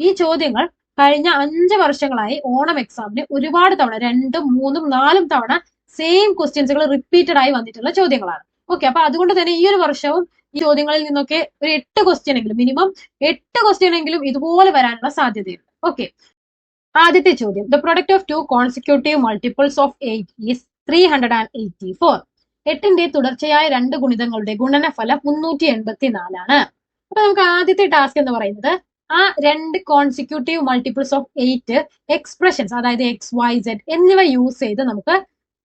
ഈ ചോദ്യങ്ങൾ കഴിഞ്ഞ 5 വർഷങ്ങളായി ഓണം എക്സാമിന് ഒരുപാട് തവണ 2, 3, 4 തവണ സെയിം ക്വസ്റ്റ്യൻസുകൾ റിപ്പീറ്റഡ് ആയി വന്നിട്ടുള്ള ചോദ്യങ്ങളാണ്. ഓക്കെ, അപ്പൊ അതുകൊണ്ട് തന്നെ ഈ ഒരു വർഷവും ഈ ചോദ്യങ്ങളിൽ നിന്നൊക്കെ ഒരു 8 ക്വസ്റ്റ്യൻ എങ്കിലും, മിനിമം 8 ക്വസ്റ്റ്യൻ എങ്കിലും ഇതുപോലെ വരാനുള്ള സാധ്യതയുണ്ട്. ഓക്കെ, ആദ്യത്തെ ചോദ്യം, the product of 2 consecutive multiples of 8 is 384. 8ന്റെ തുടർച്ചയായ 2 ഗുണിതങ്ങളുടെ ഗുണനഫലം 384 ആണ്. അപ്പൊ നമുക്ക് ആദ്യത്തെ ടാസ്ക് എന്ന് പറയുന്നത് ആ 2 കോൺസിക്യൂട്ടീവ് മൾട്ടിപ്പിൾസ് ഓഫ് 8 എക്സ്പ്രഷൻസ്, അതായത് എക്സ്, വൈ, സെഡ് എന്നിവ യൂസ് ചെയ്ത് നമുക്ക്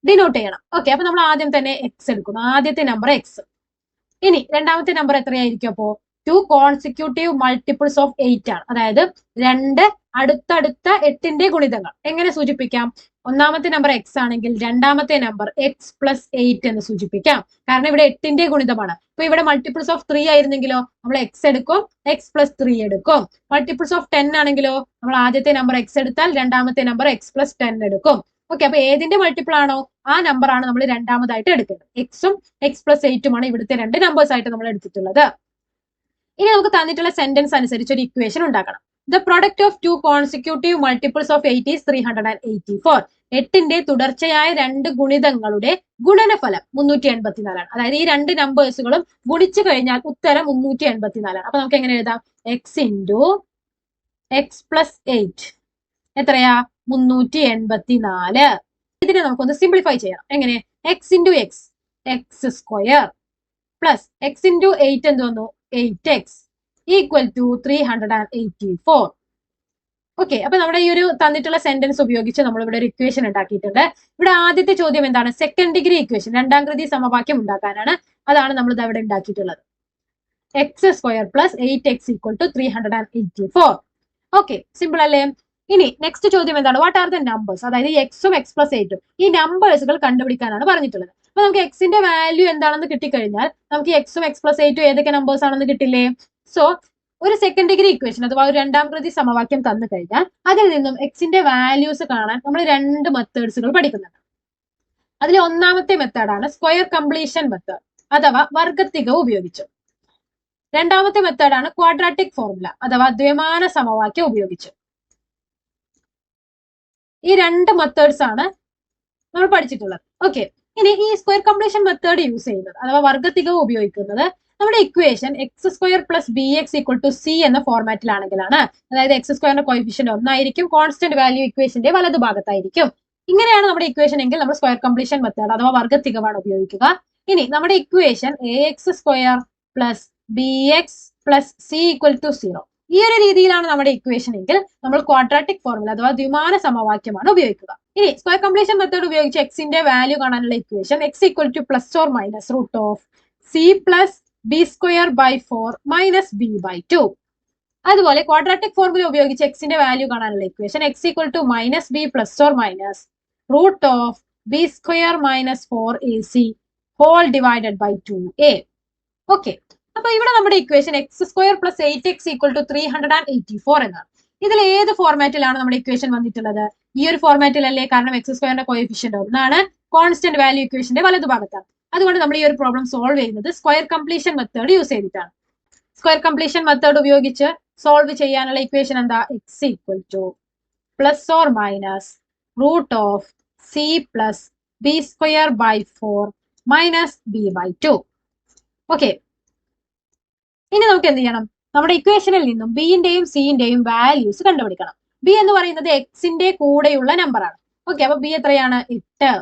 ഡിനോട്ട് ചെയ്യണം. ഓക്കെ, അപ്പൊ നമ്മൾ ആദ്യം തന്നെ എക്സ് എടുക്കുന്നു, ആദ്യത്തെ നമ്പർ എക്സ്. ഇനി രണ്ടാമത്തെ നമ്പർ എത്രയായിരിക്കും? അപ്പോ 2 കോൺസിക്യൂട്ടീവ് മൾട്ടിപ്പിൾസ് ഓഫ് 8 ആണ്, അതായത് 2 അടുത്തടുത്ത 8ന്റെ ഗുണിതങ്ങൾ. എങ്ങനെ സൂചിപ്പിക്കാം? ഒന്നാമത്തെ നമ്പർ എക്സ് ആണെങ്കിൽ രണ്ടാമത്തെ നമ്പർ എക്സ് പ്ലസ് 8 എന്ന് സൂചിപ്പിക്കാം. കാരണം ഇവിടെ 8ന്റെ ഗുണിതമാണ്. ഇപ്പൊ ഇവിടെ മൾട്ടിപ്പിൾസ് ഓഫ് 3 ആയിരുന്നെങ്കിലോ നമ്മൾ എക്സ് എടുക്കും, എക്സ് പ്ലസ് 3 എടുക്കും. മൾട്ടിപ്പിൾസ് ഓഫ് 10 ആണെങ്കിലോ നമ്മൾ ആദ്യത്തെ നമ്പർ എക്സ് എടുത്താൽ രണ്ടാമത്തെ നമ്പർ എക്സ് പ്ലസ് 10 എടുക്കും. ഓക്കെ, അപ്പൊ ഏതിന്റെ മൾട്ടിപ്പിൾ ആണോ ആ നമ്പർ ആണ് നമ്മൾ രണ്ടാമതായിട്ട് എടുക്കേണ്ടത്. എക്സും എക്സ് പ്ലസ് 8ഉം ആണ് ഇവിടുത്തെ 2 നമ്പേഴ്സ് ആയിട്ട് നമ്മൾ എടുത്തിട്ടുള്ളത്. ഇനി നമുക്ക് തന്നിട്ടുള്ള സെന്റൻസ് അനുസരിച്ച് ഒരു ഇക്വേഷൻ ഉണ്ടാക്കണം. The product of 2 consecutive multiples of 8 is 384. 8ന്റെ തുടർച്ചയായ 2 ഗുണിതങ്ങളുടെ ഗുണനഫലം 384 ആണ്. അതായത് ഈ 2 നമ്പേഴ്സുകളും ഗുണിച്ചു കഴിഞ്ഞാൽ ഉത്തരം 384 ആണ്. അപ്പൊ നമുക്ക് എങ്ങനെ എഴുതാം? എക്സ് ഇൻറ്റു എക്സ് പ്ലസ് 8 എത്രയാ? 384. ഇതിനെ നമുക്കൊന്ന് സിംപ്ലിഫൈ ചെയ്യണം. എങ്ങനെ? X into X, X square plus X into 8 എന്ത് വന്നു? 8x equal to 384. ഓക്കെ, അപ്പൊ നമ്മുടെ ഈ ഒരു തന്നിട്ടുള്ള സെന്റൻസ് ഉപയോഗിച്ച് നമ്മൾ ഇവിടെ ഒരു ഇക്വേഷൻ ഉണ്ടാക്കിയിട്ടുണ്ട്. ഇവിടെ ആദ്യത്തെ ചോദ്യം എന്താണ്? സെക്കൻഡ് ഡിഗ്രി ഇക്വേഷൻ, രണ്ടാം കൃതി സമവാക്യം ഉണ്ടാക്കാനാണ്. അതാണ് നമ്മൾ ഇത് അവിടെ ഉണ്ടാക്കിയിട്ടുള്ളത്. X square plus 8x equal to 384. Okay, simple അല്ലേ? ഇനി നെക്സ്റ്റ് ചോദ്യം എന്താണ്? What are the numbers? അതായത് എക്സും എക്സ് പ്ലസ് 8ഉം ഈ നമ്പേഴ്സുകൾ കണ്ടുപിടിക്കാനാണ് പറഞ്ഞിട്ടുള്ളത്. അപ്പൊ നമുക്ക് എക്സിന്റെ വാല്യൂ എന്താണെന്ന് കിട്ടിക്കഴിഞ്ഞാൽ നമുക്ക് എക്സും എക്സ് പ്ലസ് 8ഉം ഏതൊക്കെ നമ്പേഴ്സ് ആണെന്ന് കിട്ടില്ലേ? സോ ഒരു സെക്കൻഡ് ഡിഗ്രി ഇക്വേഷൻ അഥവാ ഒരു രണ്ടാം കൃതി സമവാക്യം തന്നു കഴിഞ്ഞാൽ അതിൽ നിന്നും എക്സിന്റെ വാല്യൂസ് കാണാൻ നമ്മൾ 2 മെത്തേഡ്സുകൾ പഠിക്കുന്നുണ്ട്. അതിൽ ഒന്നാമത്തെ മെത്തേഡാണ് സ്ക്വയർ കംപ്ലീഷൻ മെത്തേഡ് അഥവാ വർഗത്തിക ഉപയോഗിച്ചു. രണ്ടാമത്തെ മെത്തേഡാണ് ക്വാഡ്രാറ്റിക് ഫോർമുല അഥവാ ദ്വിമാന സമവാക്യം ഉപയോഗിച്ചു. ഈ 2 മെത്തേഡ്സ് ആണ് നമ്മൾ പഠിച്ചിട്ടുള്ളത്. ഓക്കെ, ഇനി ഈ സ്ക്വയർ കംപ്ലീഷൻ മെത്തേഡ് യൂസ് ചെയ്യുന്നത് അഥവാ വർഗത്തികം ഉപയോഗിക്കുന്നത് നമ്മുടെ equation x square plus b x equal to c എന്ന ഫോർമാറ്റിലാണെങ്കിലാണ്. അതായത് എക്സ് സ്ക്വയറിന്റെ കോയിഫിഷ്യന്റ് 1 ആയിരിക്കും, കോൺസ്റ്റന്റ് വാല്യൂ ഇക്വേഷന്റെ വലതുഭാഗത്തായിരിക്കും. ഇങ്ങനെയാണ് നമ്മുടെ ഇക്വേഷൻ എങ്കിൽ നമ്മൾ സ്ക്വയർ കംപ്ലീഷൻ മെത്തേഡ് അഥവാ വർഗത്തികമാണ് ഉപയോഗിക്കുക. ഇനി നമ്മുടെ equation a x square plus b x plus c equal to 0 ഈ ഒരു രീതിയിലാണ് നമ്മുടെ ഇക്വേഷൻ എങ്കിൽ നമ്മൾ ക്വാഡ്രാറ്റിക് ഫോർമുല അഥവാ ദ്വിമാന സമവാക്യമാണ് ഉപയോഗിക്കുക. ഇനി സ്ക്വയർ കംപ്ലീഷൻ മെത്തേഡ് ഉപയോഗിച്ച് എക്സിന്റെ വാല്യൂ കാണാനുള്ള equation x equal to plus or minus root of c plus b square by 4 minus b by 2. അതുപോലെ ക്വാഡ്രാറ്റിക് ഫോർമുല ഉപയോഗിച്ച് എക്സിന്റെ വാല്യൂ കാണാനുള്ള equation x equal to minus b plus or minus root of b square minus 4ac whole divided by 2a. Okay, അപ്പൊ ഇവിടെ നമ്മുടെ equation x square plus 8x equal to 384 എന്നാണ്. ഇതിൽ ഏത് ഫോർമാറ്റിലാണ് നമ്മുടെ ഇക്വേഷൻ വന്നിട്ടുള്ളത്? ഈ ഒരു ഫോർമാറ്റിലല്ലേ, കാരണം എക്സ് സ്ക്വയറിന്റെ കോയിഫിഷ്യന്റ് 1 ആണ്, കോൺസ്റ്റന്റ് വാല്യൂ ഇക്വേഷന്റെ വലതുഭാഗത്താണ്. അതുകൊണ്ട് നമ്മൾ ഈ ഒരു പ്രോബ്ലം സോൾവ് ചെയ്യുന്നത് സ്ക്വയർ കംപ്ലീഷൻ മെത്തേഡ് യൂസ് ചെയ്തിട്ടാണ്. സ്ക്വയർ കംപ്ലീഷൻ മെത്തേഡ് ഉപയോഗിച്ച് സോൾവ് ചെയ്യാനുള്ള ഇക്വേഷൻ എന്താ? X equal to plus or minus root of c plus b square by 4 minus b by 2. Okay, ഇനി നമുക്ക് എന്ത് ചെയ്യണം? നമ്മുടെ ഇക്വേഷനിൽ നിന്നും ബിന്റെയും സിന്റെയും വാല്യൂസ് കണ്ടുപിടിക്കണം. ബി എന്ന് പറയുന്നത് എക്സിന്റെ കൂടെയുള്ള നമ്പർ ആണ്. ഓക്കെ, അപ്പൊ ബി എത്രയാണ്? 8.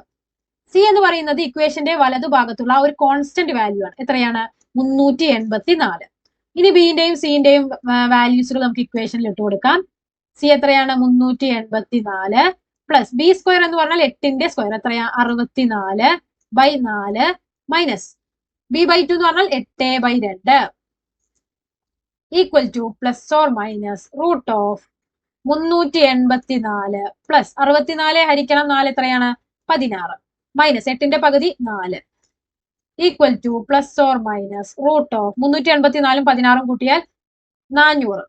സി എന്ന് പറയുന്നത് ഇക്വേഷന്റെ വലതുഭാഗത്തുള്ള ഒരു കോൺസ്റ്റന്റ് വാല്യൂ ആണ്. എത്രയാണ്? 384. ഇനി ബിന്റെയും സിന്റെയും വാല്യൂസുകൾ നമുക്ക് ഇക്വേഷനിൽ ഇട്ട് കൊടുക്കാം. സി എത്രയാണ്? 384 പ്ലസ് ബി സ്ക്വയർ എന്ന് പറഞ്ഞാൽ 8ന്റെ സ്ക്വയർ എത്രയാ? 64 ബൈ 4 മൈനസ് ബി ബൈ 2 എന്ന് പറഞ്ഞാൽ 8 by 2 equal to plus or minus root of 384 plus 64 ഹരിക്കണം 4 എത്രയാണ്? 16 മൈനസ് 8ന്റെ പകുതി 4 equal to plus or minus root of 384 16 കൂട്ടിയാൽ 400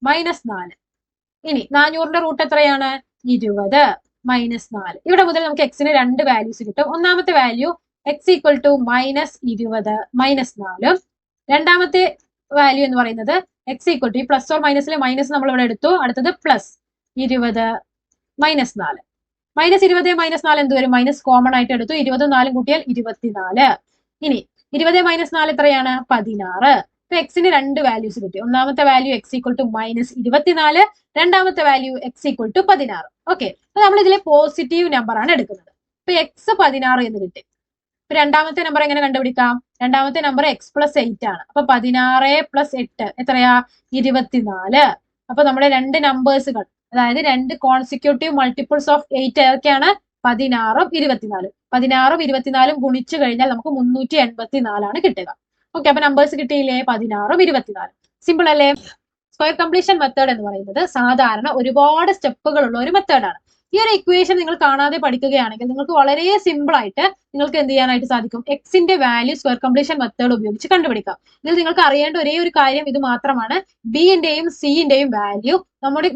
മൈനസ് 4. ഇനി 400ന്റെ റൂട്ട് എത്രയാണ്? 20 മൈനസ് 4. ഇവിടെ മുതൽ നമുക്ക് എക്സിന് 2 വാല്യൂസ് കിട്ടും. ഒന്നാമത്തെ value x equal to minus 20 minus 4. രണ്ടാമത്തെ വാല്യൂ എന്ന് പറയുന്നത് എക്സ് ഈക്വൽ ടു ഈ പ്ലസ് ഓർ മൈനസിലെ മൈനസ് നമ്മൾ ഇവിടെ എടുത്തു. അടുത്തത് പ്ലസ് 20 മൈനസ് 4. മൈനസ് 20 മൈനസ് 4 എന്ത് വരും? മൈനസ് കോമൺ ആയിട്ട് എടുത്തു. 20 4 കൂട്ടിയാൽ 24. ഇനി 20 മൈനസ് 4 എത്രയാണ്? 16. ഇപ്പൊ എക്സിന് രണ്ട് വാല്യൂസ് കിട്ടി. ഒന്നാമത്തെ value x equal to minus 24, രണ്ടാമത്തെ value x equal to 16. Okay, അപ്പൊ നമ്മൾ ഇതിലെ പോസിറ്റീവ് നമ്പർ ആണ് എടുക്കുന്നത്. ഇപ്പൊ എക്സ് 16 എന്ന് കിട്ടി. ഇപ്പൊ രണ്ടാമത്തെ നമ്പർ എങ്ങനെ കണ്ടുപിടിക്കാം? രണ്ടാമത്തെ നമ്പർ എക്സ് പ്ലസ് 8 ആണ്. അപ്പൊ 16 പ്ലസ് 8 എത്രയാ? 24. അപ്പൊ നമ്മുടെ രണ്ട് നമ്പേഴ്സുകൾ, അതായത് രണ്ട് കോൺസിക്യൂട്ടീവ് മൾട്ടിപ്പിൾസ് ഓഫ് 8 ഏതൊക്കെയാണ്? 16ഉം 24. 16ഉം 24ഉം ഗുണിച്ചു കഴിഞ്ഞാൽ നമുക്ക് 384 ആണ് കിട്ടുക. ഓക്കെ, അപ്പൊ നമ്പേഴ്സ് കിട്ടിയില്ലേ? 16ഉം 24. സിമ്പിൾ അല്ലേ? സ്ക്വയർ കംപ്ലീഷൻ മെത്തേഡ് എന്ന് പറയുന്നത് സാധാരണ ഒരുപാട് സ്റ്റെപ്പുകളുള്ള ഒരു മെത്തേഡാണ്. ഈ ഒരു ഇക്വേഷൻ നിങ്ങൾ കാണാതെ പഠിക്കുകയാണെങ്കിൽ നിങ്ങൾക്ക് വളരെ സിമ്പിൾ ആയിട്ട് നിങ്ങൾക്ക് എന്ത് ചെയ്യാനായിട്ട് സാധിക്കും? എക്സിന്റെ വാല്യൂ സ്ക്വയർ കംപ്ലീഷൻ മെത്തേഡ് ഉപയോഗിച്ച് കണ്ടുപിടിക്കാം. ഇതിൽ നിങ്ങൾക്ക് അറിയേണ്ട ഒരേ ഒരു കാര്യം ഇത് മാത്രമാണ്. ബിന്റെയും സിന്റെയും വാല്യൂ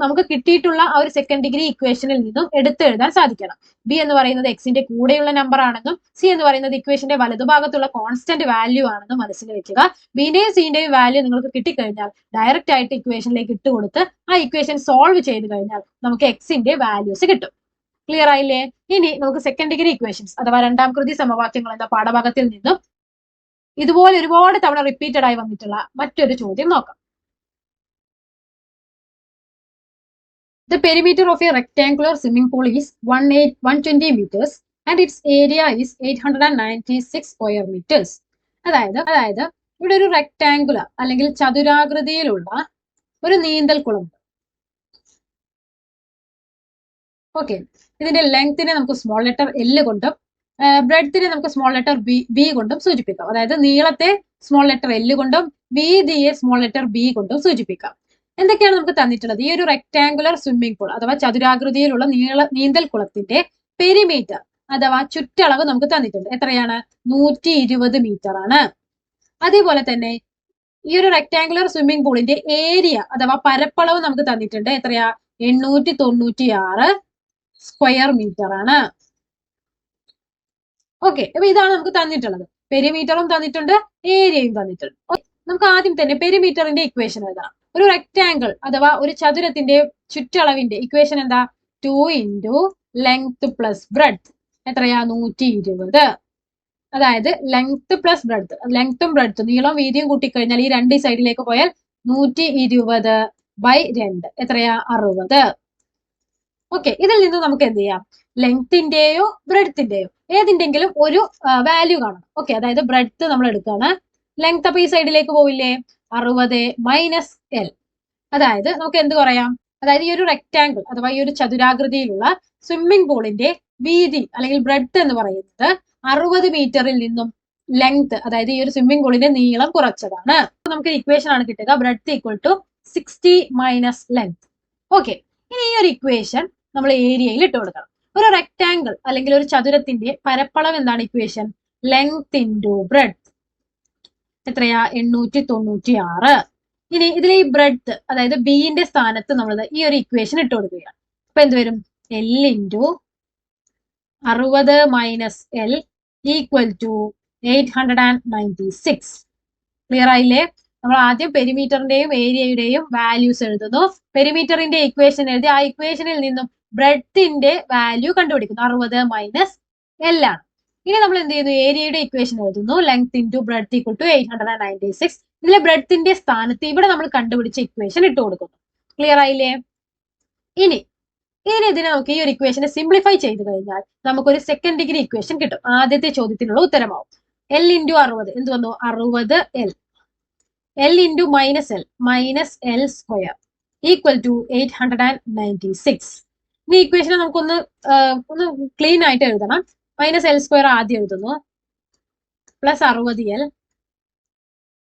നമുക്ക് കിട്ടിയിട്ടുള്ള ആ ഒരു സെക്കൻഡ് ഡിഗ്രി ഇക്വേഷനിൽ നിന്നും എടുത്തെഴുതാൻ സാധിക്കണം. ബി എന്ന് പറയുന്നത് എക്സിന്റെ കൂടെയുള്ള നമ്പർ ആണെന്നും സി എന്ന് പറയുന്നത് ഇക്വേഷന്റെ വലതുഭാഗത്തുള്ള കോൺസ്റ്റന്റ് വാല്യൂ ആണെന്നും മനസ്സിൽ വെക്കുക. ബിന്റെയും സിന്റെയും വാല്യൂ നിങ്ങൾക്ക് കിട്ടിക്കഴിഞ്ഞാൽ ഡയറക്റ്റ് ആയിട്ട് ഇക്വേഷനിലേക്ക് ഇട്ടുകൊടുത്ത് ആ ഇക്വേഷൻ സോൾവ് ചെയ്ത് കഴിഞ്ഞാൽ നമുക്ക് എക്സിന്റെ വാല്യൂസ് കിട്ടും. ക്ലിയർ ആയില്ലേ? ഇനി നമുക്ക് സെക്കൻഡ് ഡിഗ്രി ഇക്വേഷൻസ് അഥവാ രണ്ടാം കൃതി സമവാക്യങ്ങൾ എന്ന പാഠഭാഗത്തിൽ നിന്നും ഇതുപോലെ ഒരുപാട് തവണ റിപ്പീറ്റഡ് ആയി വന്നിട്ടുള്ള മറ്റൊരു ചോദ്യം നോക്കാം. The perimeter of a rectangular swimming pool is 120 meters and its area is 896 square meters. അതായത് ഇവിടെ ഒരു റെക്ടാങ്കുലർ അല്ലെങ്കിൽ ചതുരാകൃതിയിലുള്ള ഒരു നീന്തൽക്കുളം. ഓക്കെ, ഇതിന്റെ ലെങ്തിനെ നമുക്ക് സ്മോൾ ലെറ്റർ എൽ കൊണ്ടും ബ്രെഡ്ത്തിനെ നമുക്ക് സ്മോൾ ലെറ്റർ ബി കൊണ്ടും സൂചിപ്പിക്കാം. അതായത് നീളത്തെ സ്മോൾ ലെറ്റർ എൽ കൊണ്ടും വീതിയെ സ്മോൾ ലെറ്റർ ബി കൊണ്ടും സൂചിപ്പിക്കാം. എന്തൊക്കെയാണ് നമുക്ക് തന്നിട്ടുള്ളത്? ഈ ഒരു റെക്ടാങ്കുലർ സ്വിമ്മിംഗ് പൂൾ അഥവാ ചതുരാകൃതിയിലുള്ള നീന്തൽ കുളത്തിന്റെ പെരിമീറ്റർ അഥവാ ചുറ്റളവ് നമുക്ക് തന്നിട്ടുണ്ട്. എത്രയാണ്? 120 മീറ്റർ ആണ്. അതേപോലെ തന്നെ ഈ ഒരു റെക്ടാങ്കുലർ സ്വിമ്മിംഗ് പൂളിന്റെ ഏരിയ അഥവാ പരപ്പളവ് നമുക്ക് തന്നിട്ടുണ്ട്. എത്രയാ? 896 സ്ക്വയർ മീറ്റർ ആണ്. ഓക്കെ, അപ്പൊ ഇതാണ് നമുക്ക് തന്നിട്ടുള്ളത്. പെരിമീറ്ററും തന്നിട്ടുണ്ട്, ഏരിയയും തന്നിട്ടുണ്ട്. നമുക്ക് ആദ്യം തന്നെ പെരിമീറ്ററിന്റെ ഇക്വേഷൻ എഴുതാം. ഒരു റെക്ടാങ്കിൾ അഥവാ ഒരു ചതുരത്തിന്റെ ചുറ്റളവിന്റെ ഇക്വേഷൻ എന്താ? 2 ഇൻറ്റു ലെങ്ത് പ്ലസ് ബ്രെഡ്ത്ത്. എത്രയാ? 120. അതായത് ലെങ്ത് പ്ലസ് ബ്രെഡ്ത്ത്, ലെങ്ത്തും ബ്രെഡ്ത്തും നീളം വീതിയും കൂട്ടിക്കഴിഞ്ഞാൽ ഈ രണ്ട് സൈഡിലേക്ക് പോയാൽ 120/2 എത്രയാ? 60. ഓക്കെ, ഇതിൽ നിന്ന് നമുക്ക് എന്ത് ചെയ്യാം? ലെങ്തിന്റെയോ ബ്രെഡ്ത്തിന്റെയോ ഏതിന്റെങ്കിലും ഒരു വാല്യൂ കാണണം. ഓക്കെ, അതായത് ബ്രെഡ്ത്ത് നമ്മൾ എടുക്കുകയാണ്, ലെങ്ത് അപ്പൊ ഈ സൈഡിലേക്ക് പോവില്ലേ? 60 മൈനസ് എൽ. അതായത് നമുക്ക് എന്ത് പറയാം? അതായത് ഈ ഒരു റെക്ടാങ്കിൾ അഥവാ ഈ ഒരു ചതുരാകൃതിയിലുള്ള സ്വിമ്മിംഗ് പൂളിന്റെ വീതി അല്ലെങ്കിൽ ബ്രെഡ്ത്ത് എന്ന് പറയുന്നത് 60 മീറ്ററിൽ നിന്നും ലെങ്ത് അതായത് ഈ ഒരു സ്വിമ്മിംഗ് പൂളിന്റെ നീളം കുറച്ചതാണ്. നമുക്ക് ഇക്വേഷൻ ആണ് കിട്ടുക. Breadth equal to 60 minus length. Okay, ഇനി ഈ ഒരു ഇക്വേഷൻ നമ്മൾ ഏരിയയിൽ ഇട്ട് കൊടുക്കണം. ഒരു റെക്ടാങ്കിൾ അല്ലെങ്കിൽ ഒരു ചതുരത്തിന്റെ പരപ്പളവ് എന്താണ് ഇക്വേഷൻ? Length into breadth. എത്രയാ? 896. ഇനി ഇതിലെ ഈ ബ്രെഡ്ത്ത് അതായത് ബിന്റെ സ്ഥാനത്ത് നമ്മൾ ഈ ഒരു ഇക്വേഷൻ ഇട്ട് കൊടുക്കുകയാണ്. അപ്പൊ എന്ത് വരും? L into 60 minus L equal to 896. Clear ആയില്ലേ? നമ്മൾ ആദ്യം പെരിമീറ്ററിന്റെയും ഏരിയയുടെയും വാല്യൂസ് എഴുതുന്നു. പെരിമീറ്ററിന്റെ ഇക്വേഷൻ എഴുതി ആ ഇക്വേഷനിൽ നിന്നും ബ്രെഡ്ത്തിന്റെ വാല്യൂ കണ്ടുപിടിക്കുന്നു. 60 മൈനസ് എൽ ആണ്. ഇനി നമ്മൾ എന്ത് ചെയ്യുന്നു? ഏരിയയുടെ ഇക്വേഷൻ എഴുതുന്നു. Length into breadth equal to 896. ഇതിലെ ബ്രെഡ്ത്തിന്റെ സ്ഥാനത്ത് ഇവിടെ നമ്മൾ കണ്ടുപിടിച്ച ഇക്വേഷൻ ഇട്ട് കൊടുക്കുന്നു. ക്ലിയർ ആയില്ലേ? ഇനി ഇതിനെ നമുക്ക് ഈ ഒരു ഇക്വേഷനെ സിംപ്ലിഫൈ ചെയ്ത് കഴിഞ്ഞാൽ നമുക്കൊരു സെക്കൻഡ് ഡിഗ്രി ഇക്വേഷൻ കിട്ടും. ആദ്യത്തെ ചോദ്യത്തിനുള്ള ഉത്തരമാവും. എൽ ഇൻറ്റു 60 എന്ത് വന്നു? 60 L. L into minus L square equal to 896. ഈ ഇക്വേഷനെ നമുക്കൊന്ന് ക്ലീൻ ആയിട്ട് എഴുതണം. മൈനസ് എൽ സ്ക്വയർ ആദ്യം എഴുതുന്നു, പ്ലസ് 60 എൽ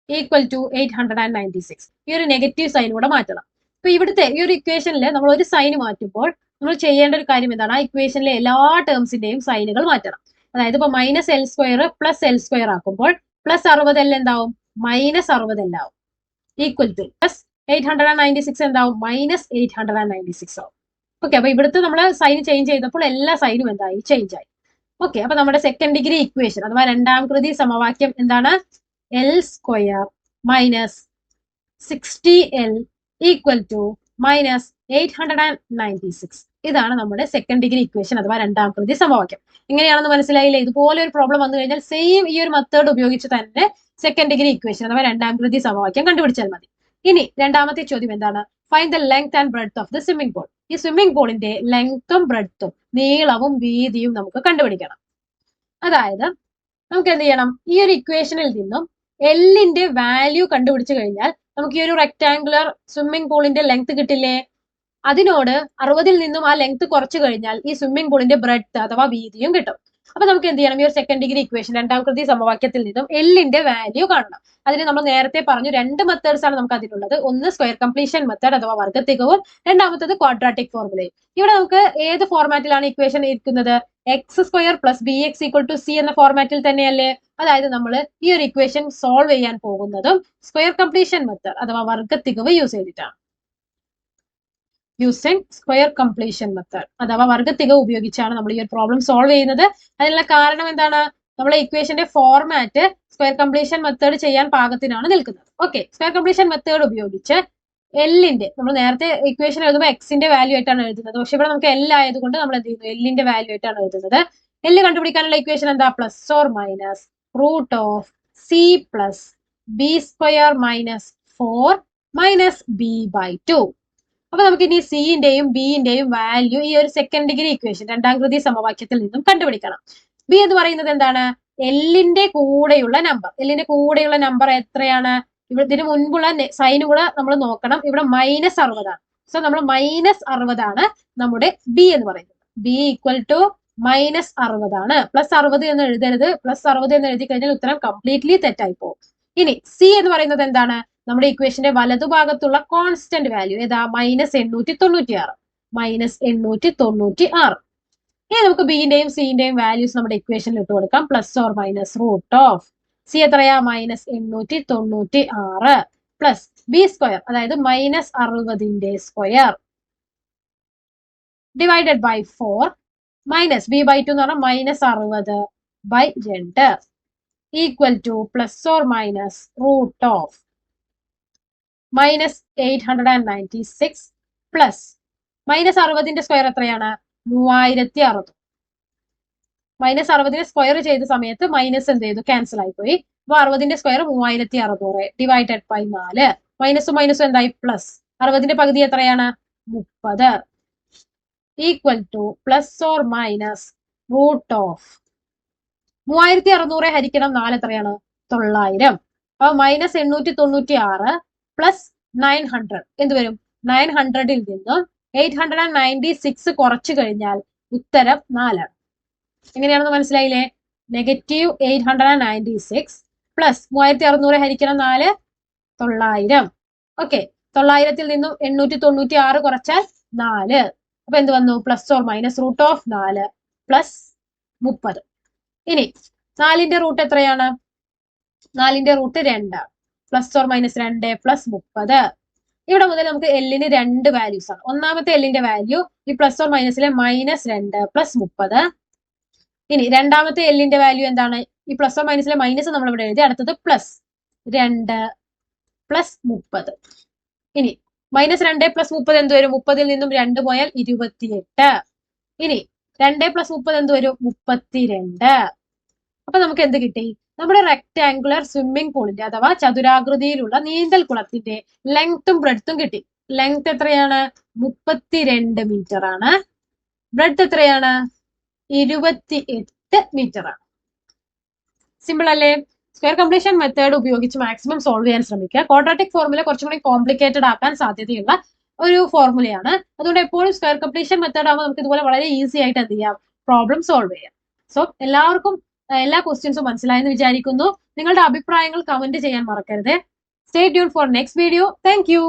ഈക്വൽ ടു 896. ഈ ഒരു നെഗറ്റീവ് സൈൻ കൂടെ മാറ്റണം. അപ്പൊ ഇവിടുത്തെ ഈ ഒരു ഇക്വേഷനിൽ നമ്മൾ ഒരു സൈൻ മാറ്റുമ്പോൾ നമ്മൾ ചെയ്യേണ്ട ഒരു കാര്യം എന്താണ്? ആ ഇക്വേഷനിലെ എല്ലാ ടേംസിന്റെയും സൈനുകൾ മാറ്റണം. അതായത് ഇപ്പൊ minus L square plus L square ആക്കുമ്പോൾ പ്ലസ് 60 എൽ എന്താവും? മൈനസ് 60 എൽ ആവും. ഈക്വൽ ടു പ്ലസ് 896 എന്താവും? മൈനസ് 896 ആവും. ഓക്കെ, അപ്പൊ ഇവിടുത്തെ നമ്മൾ സൈൻ ചേഞ്ച് ചെയ്തപ്പോൾ എല്ലാ സൈനും എന്തായി? ചേഞ്ച് ആയി. ഓക്കെ, അപ്പൊ നമ്മുടെ സെക്കൻഡ് ഡിഗ്രി ഇക്വേഷൻ അഥവാ രണ്ടാം കൃതി സമവാക്യം എന്താണ്? L square minus 60L equal to minus 896. ഇതാണ് നമ്മുടെ സെക്കൻഡ് ഡിഗ്രി ഇക്വേഷൻ അഥവാ രണ്ടാം കൃതി സമവാക്യം. എങ്ങനെയാണെന്ന് മനസ്സിലായില്ലേ? ഇതുപോലെ ഒരു പ്രോബ്ലം വന്നു കഴിഞ്ഞാൽ സെയിം ഈ ഒരു മെത്തേഡ് ഉപയോഗിച്ച് തന്നെ സെക്കൻഡ് ഡിഗ്രി ഇക്വേഷൻ അഥവാ രണ്ടാം കൃതി സമവാക്യം കണ്ടുപിടിച്ചാൽ മതി. ഇനി രണ്ടാമത്തെ ചോദ്യം എന്താണ്? Find the length and breadth of the swimming pool. ഈ സ്വിമ്മിംഗ് പൂളിന്റെ ലെങ്ത്തും ബ്രെഡ്ത്തും നീളവും വീതിയും നമുക്ക് കണ്ടുപിടിക്കണം. അതായത് നമുക്ക് എന്ത് ചെയ്യണം? ഈ ഒരു ഇക്വേഷനിൽ നിന്നും എല്ലിന്റെ വാല്യൂ കണ്ടുപിടിച്ചു കഴിഞ്ഞാൽ നമുക്ക് ഈ ഒരു റെക്ടാങ്കുലർ സ്വിമ്മിംഗ് പൂളിന്റെ ലെങ്ത് കിട്ടില്ലേ? അതിനോട് 60ൽ നിന്നും ആ ലെങ്ത് കുറച്ചു കഴിഞ്ഞാൽ ഈ സ്വിമ്മിംഗ് പൂളിന്റെ ബ്രെഡ്ത്ത് അഥവാ വീതിയും കിട്ടും. അപ്പൊ നമുക്ക് എന്ത് ചെയ്യണം? ഈ ഒരു സെക്കൻഡ് ഡിഗ്രി ഇക്വേഷൻ രണ്ടാം കൃതി സമവാക്യത്തിൽ നിന്നും എല്ലിന്റെ വാല്യൂ കാണണം. അതിന് നമ്മൾ നേരത്തെ പറഞ്ഞു രണ്ട് മെത്തേഡ്സ് ആണ് നമുക്ക് അതിനുള്ളത്. ഒന്ന് സ്ക്വയർ കംപ്ലീഷൻ മെത്തേഡ് അഥവാ വർഗ്ഗത്തികവും, രണ്ടാമത്തത് ക്വാഡ്രാറ്റിക് ഫോർമുലയും. ഇവിടെ നമുക്ക് ഏത് ഫോർമാറ്റിലാണ് ഇക്വേഷൻ ഇരിക്കുന്നത്? x² + bx = c എന്ന ഫോർമാറ്റിൽ തന്നെയല്ലേ? അതായത് നമ്മൾ ഈ ഒരു ഇക്വേഷൻ സോൾവ് ചെയ്യാൻ പോകുന്നതും സ്ക്വയർ കംപ്ലീഷൻ മെത്തേഡ് അഥവാ വർഗ്ഗത്തികവ് യൂസ് ചെയ്തിട്ടാണ്. യൂസിങ് സ്ക്വയർ കംപ്ലീഷൻ മെത്തേഡ് അഥവാ വർഗ്ഗത്തികവ് ഉപയോഗിച്ചാണ് നമ്മൾ ഈ ഒരു പ്രോബ്ലം സോൾവ് ചെയ്യുന്നത്. അതിനുള്ള കാരണം എന്താണ്? നമ്മളെ ഇക്വേഷന്റെ ഫോർമാറ്റ് സ്ക്വയർ കംപ്ലീഷൻ മെത്തേഡ് ചെയ്യാൻ പാകത്തിനാണ് നിൽക്കുന്നത്. ഓക്കെ, സ്ക്വയർ കംപ്ലീഷൻ മെത്തേഡ് ഉപയോഗിച്ച് എല്ലിന്റെ, നമ്മൾ നേരത്തെ ഇക്വേഷൻ എഴുതുമ്പോൾ എക്സിന്റെ വാല്യൂ ആയിട്ടാണ് എഴുതുന്നത്. പക്ഷെ ഇവിടെ നമുക്ക് എൽ ആയതുകൊണ്ട് നമ്മൾ എന്ത് ചെയ്യുന്നു? എല്ലിന്റെ വാല്യൂ ആയിട്ടാണ് എഴുതുന്നത്. എല്ല് കണ്ടുപിടിക്കാനുള്ള ഇക്വേഷൻ എന്താ? +or - (c + b² - 4 - b/2). അപ്പൊ നമുക്ക് ഇനി സിന്റെയും ബിന്റെയും വാല്യൂ ഈ ഒരു സെക്കൻഡ് ഡിഗ്രി ഇക്വേഷൻ രണ്ടാം കൃതി സമവാക്യത്തിൽ നിന്നും കണ്ടുപിടിക്കണം. ബി എന്ന് പറയുന്നത് എന്താണ്? എല്ലിന്റെ കൂടെയുള്ള നമ്പർ. എല്ലിന്റെ കൂടെയുള്ള നമ്പർ എത്രയാണ്? ഇതിന് മുൻപുള്ള സൈനും കൂടെ നമ്മൾ നോക്കണം. ഇവിടെ -60 ആണ്. സോ നമ്മൾ -60 ആണ് നമ്മുടെ ബി എന്ന് പറയുന്നത്. ബി ഈക്വൽ ടു -60 ആണ്. +60 എന്ന് എഴുതരുത്. +60 എന്ന് എഴുതി കഴിഞ്ഞാൽ ഉത്തരം കംപ്ലീറ്റ്ലി തെറ്റായി പോകും. ഇനി സി എന്ന് പറയുന്നത് എന്താണ്? നമ്മുടെ ഇക്വേഷന്റെ വലതുഭാഗത്തുള്ള കോൺസ്റ്റന്റ് വാല്യൂ ഏതാ? -896. -896. ഇനി നമുക്ക് ബിന്റെയും സിന്റെയും വാല്യൂസ് നമ്മുടെ ഇക്വേഷനിൽ ഇട്ട് കൊടുക്കാം. +or - (c) എത്രയാ? -896 പ്ലസ് b², അതായത് -60ന്റെ square divided by 4 minus b/2 എന്ന് പറഞ്ഞാൽ -60/2 ഈക്വൽ ടു +or - (-896 പ്ലസ് -60ന്റെ സ്ക്വയർ എത്രയാണ്? 3600. -60നെ സ്ക്വയർ ചെയ്ത സമയത്ത് മൈനസ് എന്ത് ചെയ്തു? ക്യാൻസൽ ആയിപ്പോയി. അപ്പൊ 60ന്റെ സ്ക്വയർ 3600 ഡിവൈഡഡ് ബൈ 4. മൈനസും എന്തായി? പ്ലസ്. 60ന്റെ പകുതി എത്രയാണ്? 30 ഈക്വൽ ടു +or - (3600 ഹരിക്കണം 4 എത്രയാണ്? 900. അപ്പൊ -896 പ്ലസ് 900 എന്ത് വരും? 900ൽ നിന്നും 896 കുറച്ചു കഴിഞ്ഞാൽ ഉത്തരം 4 ആണ്. എങ്ങനെയാണെന്ന് മനസ്സിലായില്ലേ? -896 പ്ലസ് 3600 ഹരിക്കണം 4 900. ഓക്കെ, 900ൽ നിന്നും 896 കുറച്ചാൽ 4. അപ്പൊ എന്ത് വന്നു? +or - (4) plus 30. ഇനി 4ന്റെ റൂട്ട് എത്രയാണ്? 4ന്റെ റൂട്ട് 2. +or - (2) plus 30. ഇവിടെ മുതൽ നമുക്ക് എല്ലിന് 2 വാല്യൂസ് ആണ്. ഒന്നാമത്തെ എല്ലിന്റെ വാല്യൂ ഈ +or - -2 പ്ലസ് 30. ഇനി രണ്ടാമത്തെ എല്ലിന്റെ വാല്യൂ എന്താണ്? ഈ +or - മൈനസ് നമ്മൾ ഇവിടെ എഴുതി. അടുത്തത് +2 പ്ലസ് 30. ഇനി -2 പ്ലസ് 30 എന്ത് വരും? 30ൽ നിന്നും 2 പോയാൽ 28. ഇനി 2 പ്ലസ് 30 എന്ത് വരും? 32. അപ്പൊ നമുക്ക് എന്ത് കിട്ടി? നമ്മുടെ റെക്ടാങ്കുലർ സ്വിമ്മിംഗ് പൂളിന്റെ അഥവാ ചതുരാകൃതിയിലുള്ള നീന്തൽ കുളത്തിന്റെ ലെങ്ത്തും ബ്രെഡ്ത്തും കിട്ടി. ലെങ്ത് എത്രയാണ്? 32 മീറ്റർ ആണ്. ബ്രെഡ്ത്ത് എത്രയാണ്? 28 മീറ്റർ ആണ്. സിമ്പിൾ അല്ലേ? സ്ക്വയർ കംപ്ലീഷൻ മെത്തേഡ് ഉപയോഗിച്ച് മാക്സിമം സോൾവ് ചെയ്യാൻ ശ്രമിക്കുക. ക്വാഡ്രാറ്റിക് ഫോർമുല കുറച്ചും കൂടി കോംപ്ലിക്കേറ്റഡ് ആക്കാൻ സാധ്യതയുള്ള ഒരു ഫോർമുലയാണ്. അതുകൊണ്ട് എപ്പോഴും സ്ക്വയർ കംപ്ലീഷൻ മെത്തേഡ് ആകുമ്പോൾ നമുക്ക് ഇതുപോലെ വളരെ ഈസി ആയിട്ട് എന്ത് ചെയ്യാം? പ്രോബ്ലം സോൾവ് ചെയ്യാം. സോ എല്ലാവർക്കും എല്ലാ ക്വസ്റ്റ്യൻസും മനസ്സിലായെന്ന് വിചാരിക്കുന്നു. നിങ്ങളുടെ അഭിപ്രായങ്ങൾ കമന്റ് ചെയ്യാൻ മറക്കരുത്. Stay tune for next video. Thank you.